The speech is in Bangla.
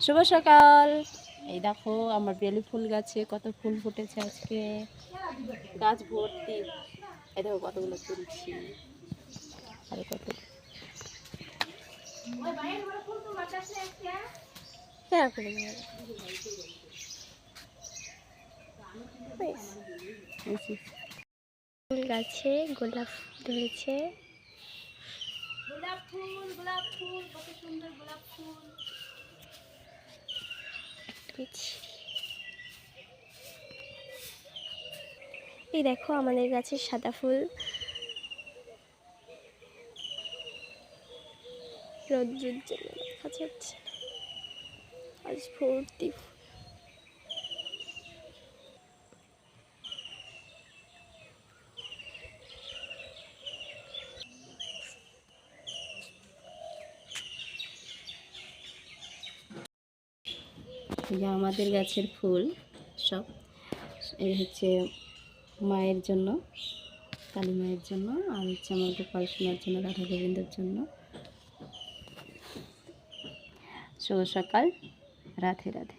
শুভ সকাল। এই দেখো আমার বেলি ফুল গাছে কত ফুল ফুটেছে আজকে, গাছ ভর্তি। এই দেখো কতগুলো তুলছি, আর কত ফুল গাছে গোলাপ ধরেছে। গোলাপ ফুল, গোলাপ ফুল, কত সুন্দর গোলাপ ফুল। এই দেখো আমাদের গাছের সাদা ফুল, রোদ্রের জন্য দেখা যাচ্ছে আজ ভর্তি। আমাদের গাছের ফুল সব এই হচ্ছে মায়ের জন্য, কালী মায়ের জন্য, আর হচ্ছে আমার গোপাল সোনার জন্য, রাধা গোবিন্দের জন্য। শুভ সকাল, রাধে রাধে।